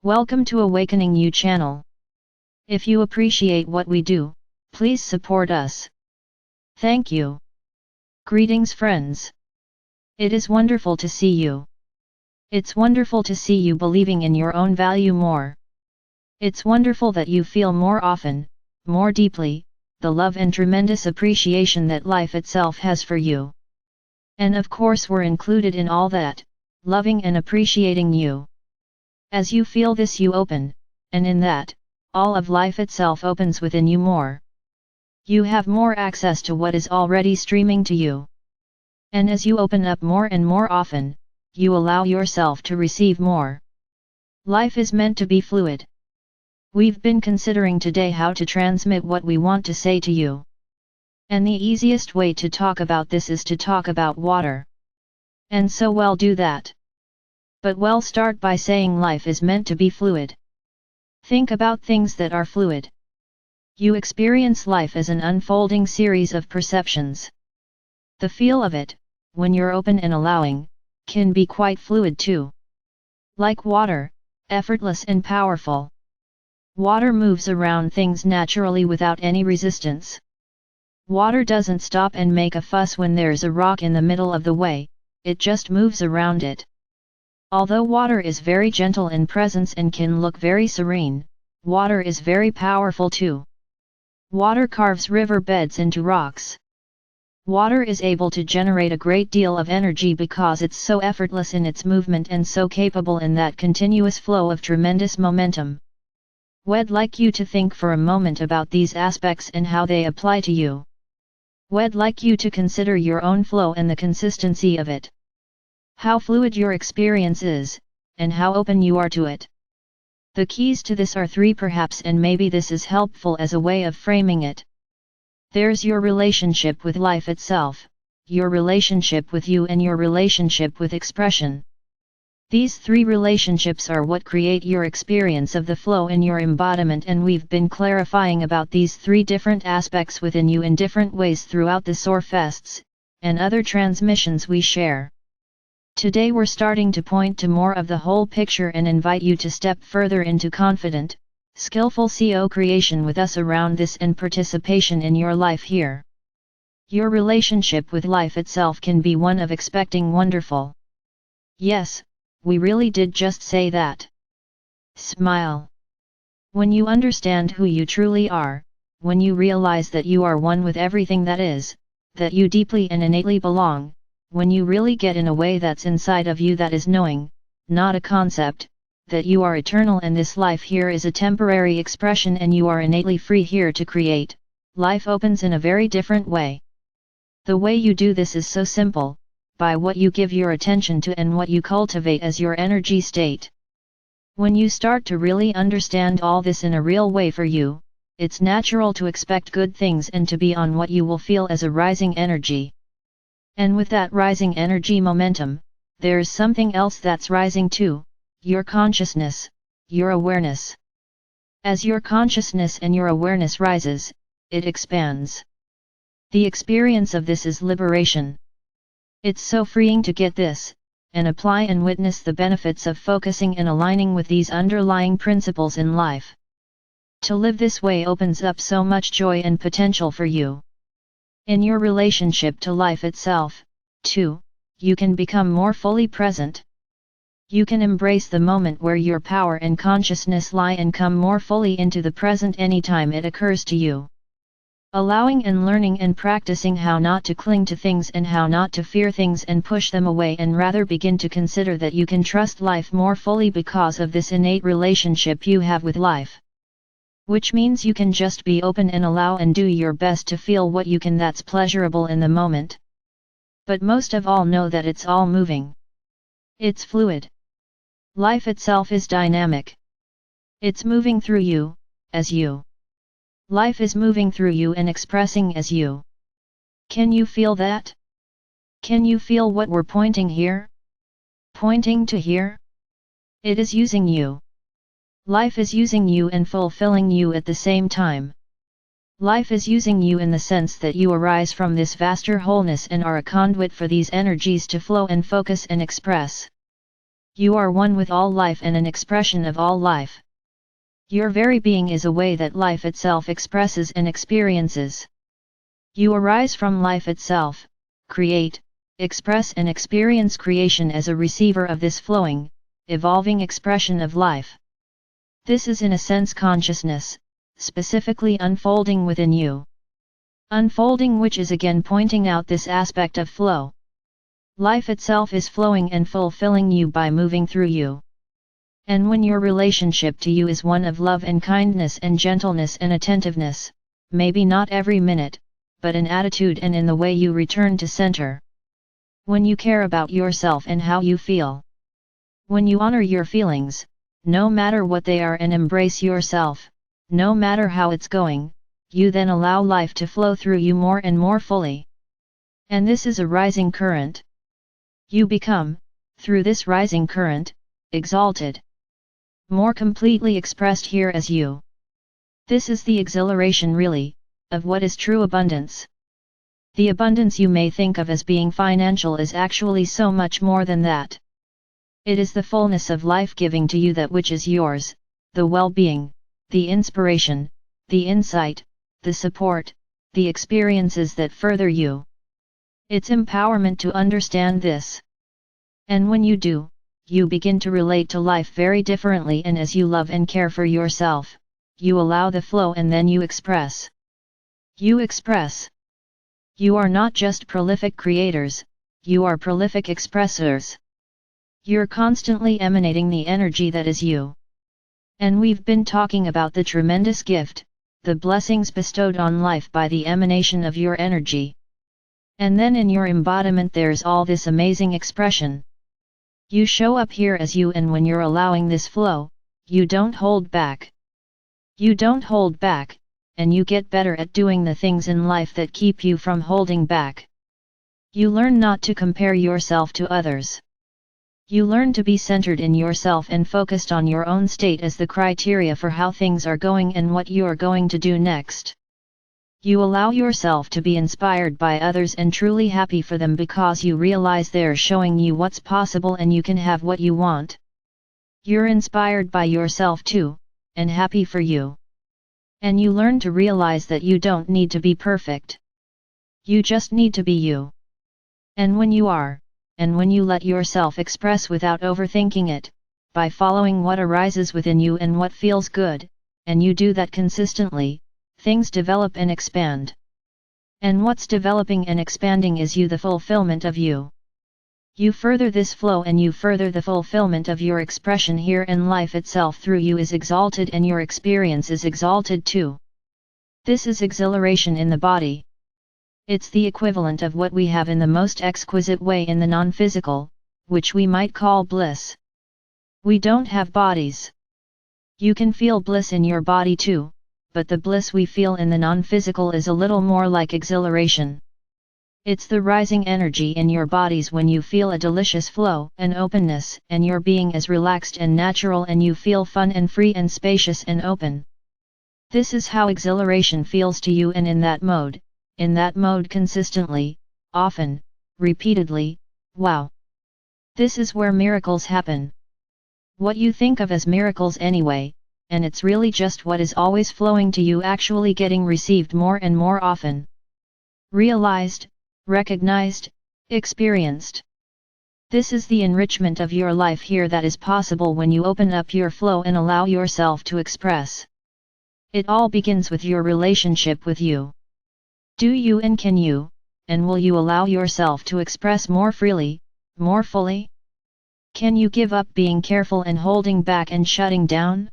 Welcome to Awakening You channel. If you appreciate what we do, please support us. Thank you. Greetings friends. It is wonderful to see you. It's wonderful to see you believing in your own value more. It's wonderful that you feel more often, more deeply, the love and tremendous appreciation that life itself has for you. And of course we're included in all that, loving and appreciating you. As you feel this you open, and in that, all of life itself opens within you more. You have more access to what is already streaming to you. And as you open up more and more often, you allow yourself to receive more. Life is meant to be fluid. We've been considering today how to transmit what we want to say to you. And the easiest way to talk about this is to talk about water. And so we'll do that. But we'll start by saying life is meant to be fluid. Think about things that are fluid. You experience life as an unfolding series of perceptions. The feel of it, when you're open and allowing, can be quite fluid too. Like water, effortless and powerful. Water moves around things naturally without any resistance. Water doesn't stop and make a fuss when there's a rock in the middle of the way, it just moves around it. Although water is very gentle in presence and can look very serene, water is very powerful too. Water carves river beds into rocks. Water is able to generate a great deal of energy because it's so effortless in its movement and so capable in that continuous flow of tremendous momentum. We'd like you to think for a moment about these aspects and how they apply to you. We'd like you to consider your own flow and the consistency of it. How fluid your experience is, and how open you are to it. The keys to this are three perhaps, and maybe this is helpful as a way of framing it. There's your relationship with life itself, your relationship with you, and your relationship with expression. These three relationships are what create your experience of the flow in your embodiment, and we've been clarifying about these three different aspects within you in different ways throughout the Soar Fests, and other transmissions we share. Today we're starting to point to more of the whole picture and invite you to step further into confident, skillful co-creation with us around this and participation in your life here. Your relationship with life itself can be one of expecting wonderful. Yes, we really did just say that. Smile. When you understand who you truly are, when you realize that you are one with everything that is, that you deeply and innately belong, when you really get in a way that's inside of you that is knowing, not a concept, that you are eternal and this life here is a temporary expression and you are innately free here to create, life opens in a very different way. The way you do this is so simple, by what you give your attention to and what you cultivate as your energy state. When you start to really understand all this in a real way for you, it's natural to expect good things and to be on what you will feel as a rising energy. And with that rising energy momentum, there's something else that's rising too, your consciousness, your awareness. As your consciousness and your awareness rises, it expands. The experience of this is liberation. It's so freeing to get this, and apply and witness the benefits of focusing and aligning with these underlying principles in life. To live this way opens up so much joy and potential for you. In your relationship to life itself, too, you can become more fully present. You can embrace the moment where your power and consciousness lie and come more fully into the present anytime it occurs to you. Allowing and learning and practicing how not to cling to things and how not to fear things and push them away, and rather begin to consider that you can trust life more fully because of this innate relationship you have with life. Which means you can just be open and allow and do your best to feel what you can that's pleasurable in the moment. But most of all know that it's all moving. It's fluid. Life itself is dynamic. It's moving through you, as you. Life is moving through you and expressing as you. Can you feel that? Can you feel what we're pointing here? Pointing to here? It is using you. Life is using you and fulfilling you at the same time. Life is using you in the sense that you arise from this vaster wholeness and are a conduit for these energies to flow and focus and express. You are one with all life and an expression of all life. Your very being is a way that life itself expresses and experiences. You arise from life itself, create, express and experience creation as a receiver of this flowing, evolving expression of life. This is in a sense consciousness, specifically unfolding within you. Unfolding, which is again pointing out this aspect of flow. Life itself is flowing and fulfilling you by moving through you. And when your relationship to you is one of love and kindness and gentleness and attentiveness, maybe not every minute, but in attitude and in the way you return to center. When you care about yourself and how you feel. When you honor your feelings, no matter what they are, and embrace yourself, no matter how it's going, you then allow life to flow through you more and more fully. And this is a rising current. You become, through this rising current, exalted. More completely expressed here as you. This is the exhilaration really, of what is true abundance. The abundance you may think of as being financial is actually so much more than that. It is the fullness of life giving to you that which is yours, the well-being, the inspiration, the insight, the support, the experiences that further you. It's empowerment to understand this. And when you do, you begin to relate to life very differently, and as you love and care for yourself, you allow the flow and then you express. You express. You are not just prolific creators, you are prolific expressors. You're constantly emanating the energy that is you. And we've been talking about the tremendous gift, the blessings bestowed on life by the emanation of your energy. And then in your embodiment there's all this amazing expression. You show up here as you, and when you're allowing this flow, you don't hold back. You don't hold back, and you get better at doing the things in life that keep you from holding back. You learn not to compare yourself to others. You learn to be centered in yourself and focused on your own state as the criteria for how things are going and what you're going to do next. You allow yourself to be inspired by others and truly happy for them, because you realize they're showing you what's possible and you can have what you want. You're inspired by yourself too, and happy for you. And you learn to realize that you don't need to be perfect. You just need to be you. And when you are, and when you let yourself express without overthinking it, by following what arises within you and what feels good, and you do that consistently, things develop and expand. And what's developing and expanding is you, the fulfillment of you. You further this flow and you further the fulfillment of your expression here, and life itself through you is exalted and your experience is exalted too. This is exhilaration in the body. It's the equivalent of what we have in the most exquisite way in the non-physical, which we might call bliss. We don't have bodies. You can feel bliss in your body too, but the bliss we feel in the non-physical is a little more like exhilaration. It's the rising energy in your bodies when you feel a delicious flow and openness, and your being is relaxed and natural, and you feel fun and free and spacious and open. This is how exhilaration feels to you, and in that mode consistently, often, repeatedly, wow. This is where miracles happen. What you think of as miracles anyway, and it's really just what is always flowing to you actually getting received more and more often. Realized, recognized, experienced. This is the enrichment of your life here that is possible when you open up your flow and allow yourself to express. It all begins with your relationship with you. Do you and can you, and will you allow yourself to express more freely, more fully? Can you give up being careful and holding back and shutting down?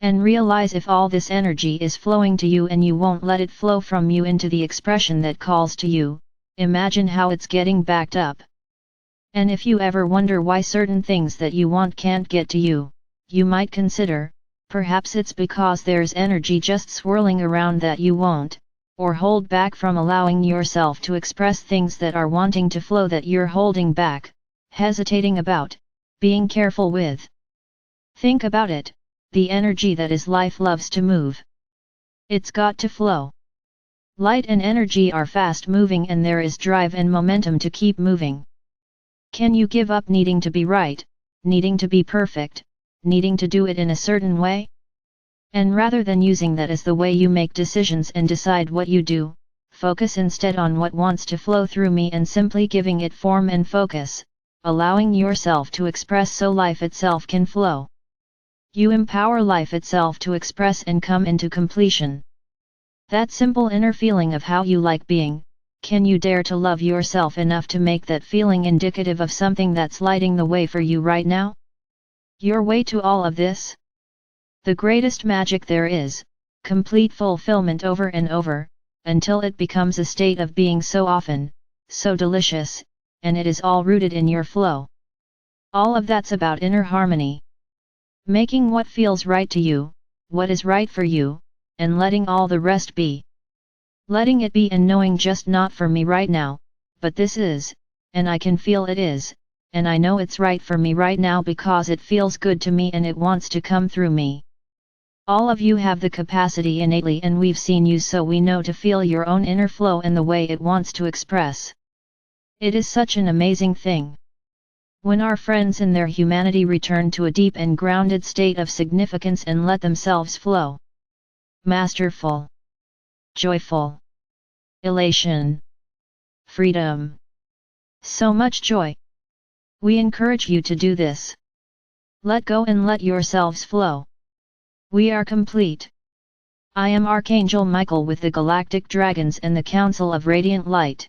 And realize if all this energy is flowing to you and you won't let it flow from you into the expression that calls to you, imagine how it's getting backed up. And if you ever wonder why certain things that you want can't get to you, you might consider, perhaps it's because there's energy just swirling around that you won't, or hold back from allowing yourself to express things that are wanting to flow that you're holding back, hesitating about, being careful with. Think about it. The energy that is life loves to move. It's got to flow. Light and energy are fast moving, and there is drive and momentum to keep moving. Can you give up needing to be right, needing to be perfect, needing to do it in a certain way? And rather than using that as the way you make decisions and decide what you do, focus instead on what wants to flow through me and simply giving it form and focus, allowing yourself to express so life itself can flow. You empower life itself to express and come into completion. That simple inner feeling of how you like being, can you dare to love yourself enough to make that feeling indicative of something that's lighting the way for you right now? Your way to all of this? The greatest magic there is, complete fulfillment over and over, until it becomes a state of being so often, so delicious, and it is all rooted in your flow. All of that's about inner harmony. Making what feels right to you, what is right for you, and letting all the rest be. Letting it be and knowing just not for me right now, but this is, and I can feel it is, and I know it's right for me right now because it feels good to me and it wants to come through me. All of you have the capacity innately, and we've seen you so we know to feel your own inner flow and the way it wants to express. It is such an amazing thing. When our friends in their humanity return to a deep and grounded state of significance and let themselves flow. Masterful. Joyful. Elation. Freedom. So much joy. We encourage you to do this. Let go and let yourselves flow. We are complete. I am Archangel Michael with the Galactic Dragons and the Council of Radiant Light.